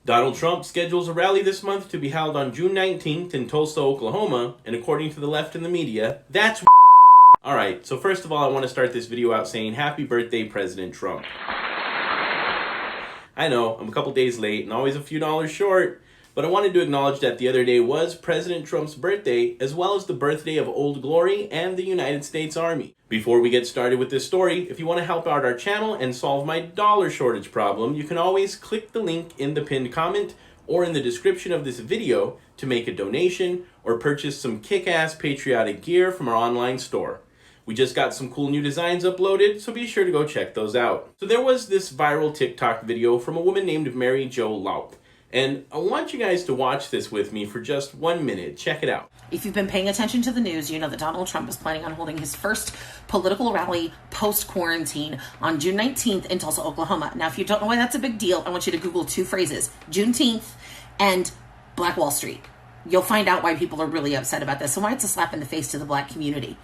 Donald Trump schedules a rally this month to be held on June 19th in Tulsa, Oklahoma, and according to the left and the media, that's Alright, so first of all, I want to start this video out saying happy birthday, President Trump. I know, I'm a couple days late and always a few dollars short, but I wanted to acknowledge that the other day was President Trump's birthday, as well as the birthday of Old Glory and the United States Army. Before we get started with this story, if you want to help out our channel and solve my dollar shortage problem, you can always click the link in the pinned comment or in the description of this video to make a donation or purchase some kick-ass patriotic gear from our online store. We just got some cool new designs uploaded, so be sure to go check those out. So there was this viral TikTok video from a woman named Mary Jo Laup. And I want you guys to watch this with me for just 1 minute. Check it out. If you've been paying attention to the news, you know that Donald Trump is planning on holding his first political rally post-quarantine on June 19th in Tulsa, Oklahoma. Now, if you don't know why that's a big deal, I want you to Google two phrases, Juneteenth and Black Wall Street. You'll find out why people are really upset about this and why it's a slap in the face to the Black community.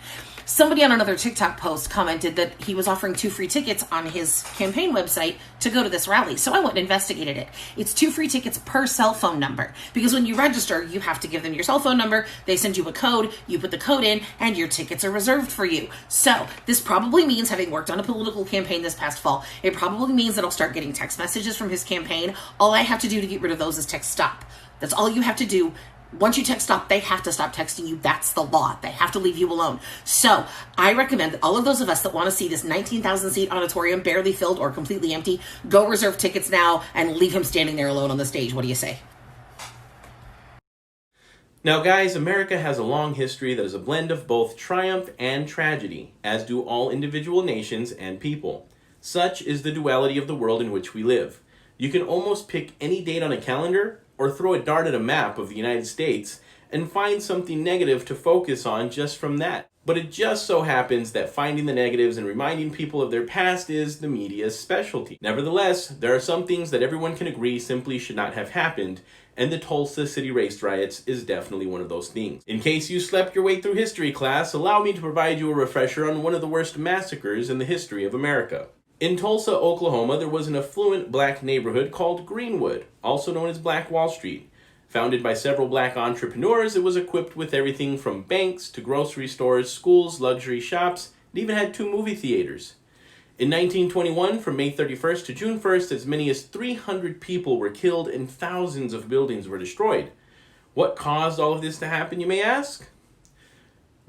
Somebody on another TikTok post commented that he was offering 2 free tickets on his campaign website to go to this rally. So I went and investigated it. It's 2 free tickets per cell phone number, because when you register, you have to give them your cell phone number. They send you a code, you put the code in, and your tickets are reserved for you. So this probably means, having worked on a political campaign this past fall, it probably means that I'll start getting text messages from his campaign. All I have to do to get rid of those is text stop. That's all you have to do. Once you text stop, they have to stop texting you. That's the law. They have to leave you alone. So I recommend that all of those of us that want to see this 19,000 seat auditorium barely filled or completely empty, go reserve tickets now and leave him standing there alone on the stage. What do you say? Now guys, America has a long history that is a blend of both triumph and tragedy, as do all individual nations and people. Such is the duality of the world in which we live. You can almost pick any date on a calendar or throw a dart at a map of the United States and find something negative to focus on just from that. But it just so happens that finding the negatives and reminding people of their past is the media's specialty. Nevertheless, there are some things that everyone can agree simply should not have happened, and the Tulsa City race riots is definitely one of those things. In case you slept your way through history class, allow me to provide you a refresher on one of the worst massacres in the history of America. In Tulsa, Oklahoma, there was an affluent Black neighborhood called Greenwood, also known as Black Wall Street. Founded by several Black entrepreneurs, it was equipped with everything from banks to grocery stores, schools, luxury shops. It even had 2 movie theaters. In 1921, from May 31st to June 1st, as many as 300 people were killed and thousands of buildings were destroyed. What caused all of this to happen, you may ask?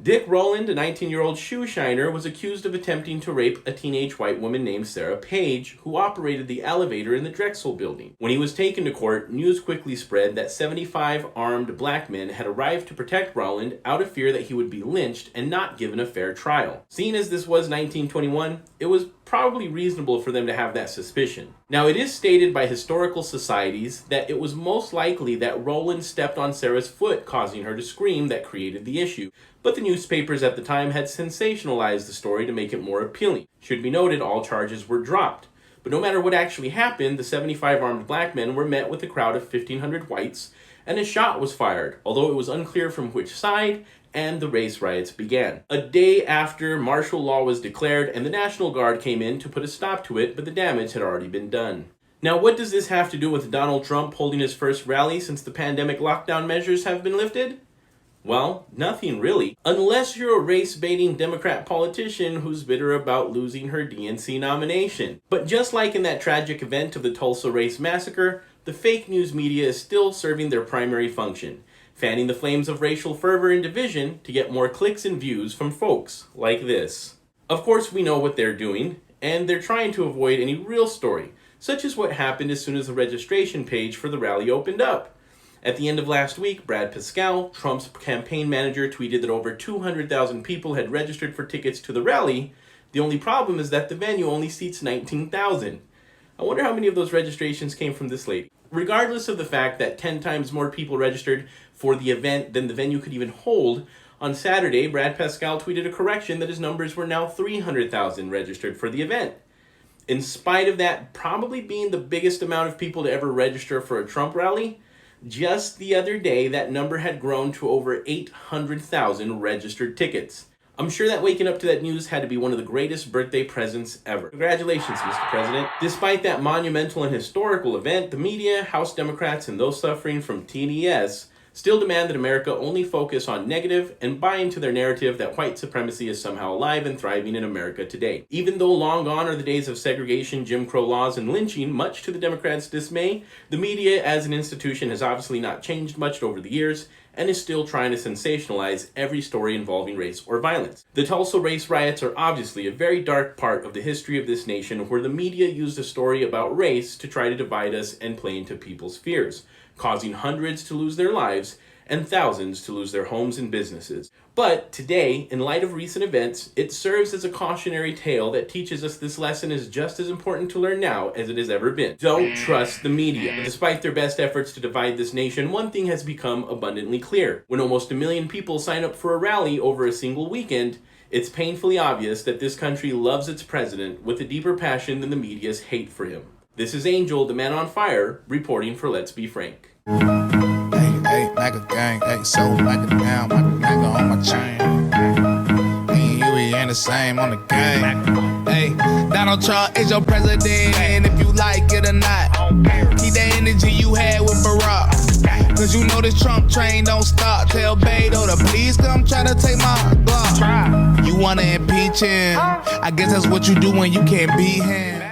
Dick Rowland, a 19-year-old shoe shiner, was accused of attempting to rape a teenage white woman named Sarah Page, who operated the elevator in the Drexel building. When he was taken to court, news quickly spread that 75 armed Black men had arrived to protect Rowland out of fear that he would be lynched and not given a fair trial. Seeing as this was 1921, it was probably reasonable for them to have that suspicion. Now, it is stated by historical societies that it was most likely that Rowland stepped on Sarah's foot, causing her to scream, that created the issue. But the newspapers at the time had sensationalized the story to make it more appealing. Should be noted, all charges were dropped. But no matter what actually happened, the 75 armed Black men were met with a crowd of 1,500 whites, and a shot was fired, although it was unclear from which side, and the race riots began. A day after, martial law was declared, and the National Guard came in to put a stop to it, but the damage had already been done. Now, what does this have to do with Donald Trump holding his first rally since the pandemic lockdown measures have been lifted? Well, nothing really, unless you're a race-baiting Democrat politician who's bitter about losing her DNC nomination. But just like in that tragic event of the Tulsa race massacre, the fake news media is still serving their primary function, fanning the flames of racial fervor and division to get more clicks and views from folks like this. Of course, we know what they're doing, and they're trying to avoid any real story, such as what happened as soon as the registration page for the rally opened up. At the end of last week, Brad Parscale, Trump's campaign manager, tweeted that over 200,000 people had registered for tickets to the rally. The only problem is that the venue only seats 19,000. I wonder how many of those registrations came from this lady. Regardless of the fact that 10 times more people registered for the event than the venue could even hold, on Saturday, Brad Parscale tweeted a correction that his numbers were now 300,000 registered for the event. In spite of that probably being the biggest amount of people to ever register for a Trump rally, just the other day, that number had grown to over 800,000 registered tickets. I'm sure that waking up to that news had to be one of the greatest birthday presents ever. Congratulations, Mr. President. Despite that monumental and historical event, the media, House Democrats, and those suffering from TNES still demand that America only focus on negative and buy into their narrative that white supremacy is somehow alive and thriving in America today. Even though long gone are the days of segregation, Jim Crow laws, and lynching, much to the Democrats' dismay, the media as an institution has obviously not changed much over the years and is still trying to sensationalize every story involving race or violence. The Tulsa race riots are obviously a very dark part of the history of this nation, where the media used a story about race to try to divide us and play into people's fears, causing hundreds to lose their lives and thousands to lose their homes and businesses. But today, in light of recent events, it serves as a cautionary tale that teaches us this lesson is just as important to learn now as it has ever been. Don't trust the media. But despite their best efforts to divide this nation, one thing has become abundantly clear. When almost 1 million people sign up for a rally over a single weekend, it's painfully obvious that this country loves its president with a deeper passion than the media's hate for him. This is Angel, the man on fire, reporting for Let's Be Frank. Hey, like a gang, hey, so like a down, like a nigga on my chain. Me and you, we ain't the same on the game. Hey, Donald Trump is your president, and if you like it or not, keep the energy you had with Barack. Cause you know this Trump train don't stop. Tell Beto to please come try to take my block. You wanna impeach him? I guess that's what you do when you can't beat him.